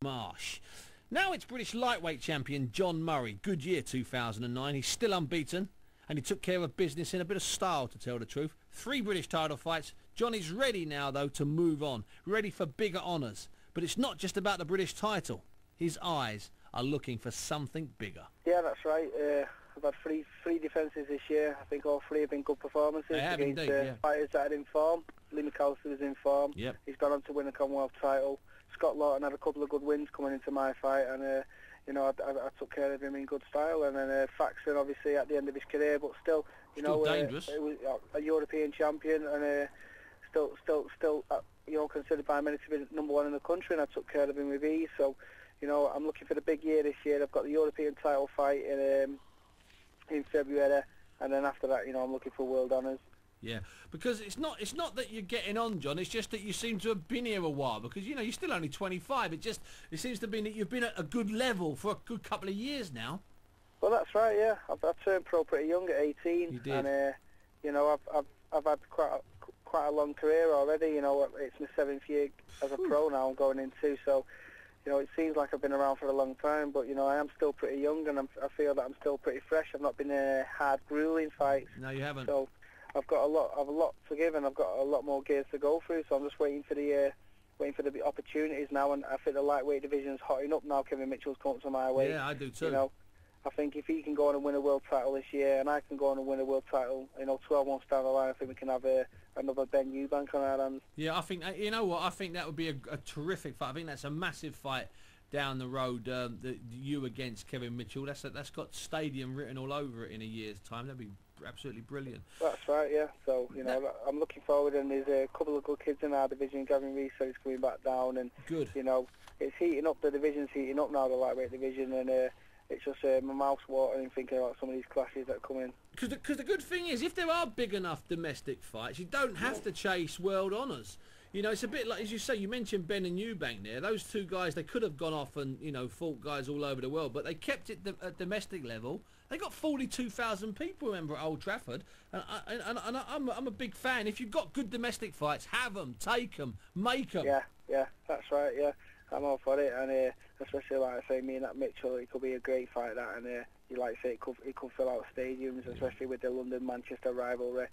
Marsh. Now it's British lightweight champion John Murray. Good year 2009. He's still unbeaten and he took care of business in a bit of style, to tell the truth. 3 British title fights. Johnny's ready now though to move on, ready for bigger honours. But it's not just about the British title. His eyes are looking for something bigger. Yeah, that's right. I've had three defences this year. I think all 3 have been good performances against fighters that are in form. Lee McAllister was in form. Yep. He's gone on to win a Commonwealth title. Scott Lawton had a couple of good wins coming into my fight, and I took care of him in good style. And then Faxon, obviously, at the end of his career, but still, dangerous. It was a European champion, and still, considered by many to be #1 in the country. And I took care of him with ease. So, I'm looking for the big year this year. I've got the European title fight in February, and then after that, I'm looking for world honours. Yeah, because it's not that you're getting on, John. It's just that you seem to have been here a while. Because you're still only 25. It seems to be that you've been at a good level for a good couple of years now. Well, that's right. Yeah, I've turned pro pretty young at 18. You did. And I've had quite a long career already. It's my 7th year as a pro now. I'm going into so. It seems like I've been around for a long time, but I am still pretty young, and I feel that I'm still pretty fresh. I've not been in hard, grueling fights. No, you haven't. So I've got a lot to give, and I've got a lot more gears to go through. So I'm just waiting for the opportunities now, and I think the lightweight division's hotting up now. Kevin Mitchell's come to my way. Yeah, I do too. I think if he can go on and win a world title this year, and I can go on and win a world title, 12 months down the line, I think we can have another Ben Eubank on our hands. Yeah, I think I think that would be a terrific fight. I think that's a massive fight down the road. You against Kevin Mitchell. That's got stadium written all over it in a year's time. That'd be absolutely brilliant. That's right. Yeah. So I'm looking forward, and there's a couple of good kids in our division. Gavin Rees is coming back down, and good. It's heating up. The division's heating up now, the lightweight division, and it's just my mouth's watering thinking about some of these clashes that come in. Because the good thing is, if there are big enough domestic fights, you don't have to chase world honours. It's a bit like, as you say, you mentioned Ben and Eubank there. Those 2 guys, they could have gone off and, fought guys all over the world, but they kept it at domestic level. They got 42,000 people, remember, at Old Trafford. And I'm a big fan. If you've got good domestic fights, have them, take them, make them. Yeah, that's right, yeah. I'm all for it, and especially, like I say, me and that Mitchell, it could be a great fight, that, and you like I say, it could fill out stadiums, especially with the London-Manchester rivalry.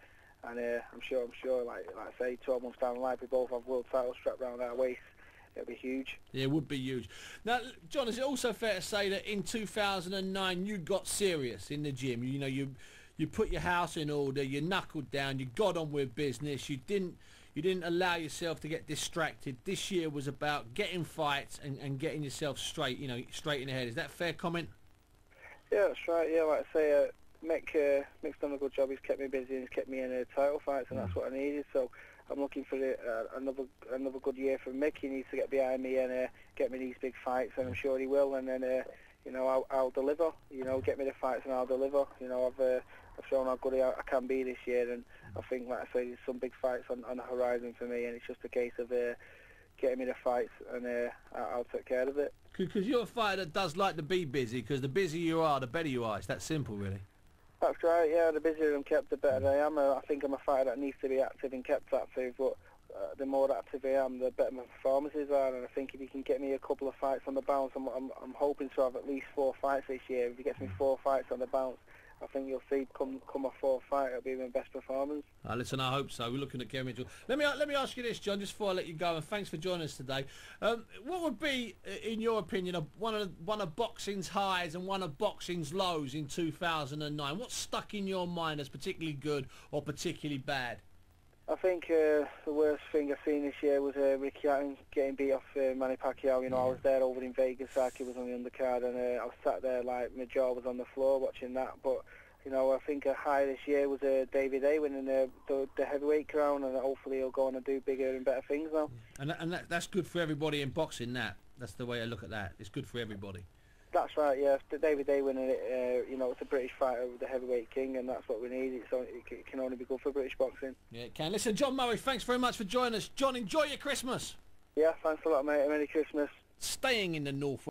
And I'm sure, like I say, 12 months down the line, we both have world titles strapped around our waist. It'll be huge. Yeah, it would be huge. Now, John, is it also fair to say that in 2009 you got serious in the gym? You put your house in order, you knuckled down, you got on with business, you didn't allow yourself to get distracted. This year was about getting fights and getting yourself straight, straight in the head. Is that a fair comment? Yeah, that's right. Yeah, like I say, Mick's done a good job. He's kept me busy and he's kept me in title fights, and that's what I needed. So I'm looking for another good year from Mick. He needs to get behind me and get me these big fights, and I'm sure he will. And then I'll deliver. Get me the fights and I'll deliver. I've shown how good I can be this year, and I think, like I say, there's some big fights on the horizon for me, and it's just a case of getting me the fights, and I'll take care of it. Because you're a fighter that does like to be busy, because the busier you are, the better you are. It's that simple, really. That's right, yeah. The busier I'm kept, the better I am. I think I'm a fighter that needs to be active and kept active, but the more active I am, the better my performances are. And I think if you can get me a couple of fights on the bounce, I'm hoping to have at least 4 fights this year. If you get me 4 fights on the bounce, I think you'll see come a 4th fight, it'll be my best performance. Listen, I hope so. We're looking at Kevin Mitchell. Let me ask you this, John, just before I let you go, and thanks for joining us today. What would be, in your opinion, one of boxing's highs and one of boxing's lows in 2009? What stuck in your mind as particularly good or particularly bad? I think the worst thing I've seen this year was Ricky Hatton getting beat off Manny Pacquiao. I was there over in Vegas. Saki was on the undercard, and I was sat there like my jaw was on the floor watching that. But I think a high this year was David A winning the heavyweight crown, and hopefully he'll go on and do bigger and better things now. And that's good for everybody in boxing. That's the way I look at that. It's good for everybody. That's right, yeah. David Day winning it, it's a British fighter with the heavyweight king, and that's what we need. It can only be good for British boxing. Yeah, it can. Listen, John Murray, thanks very much for joining us. John, enjoy your Christmas. Yeah, thanks a lot, mate. Merry Christmas. Staying in the North.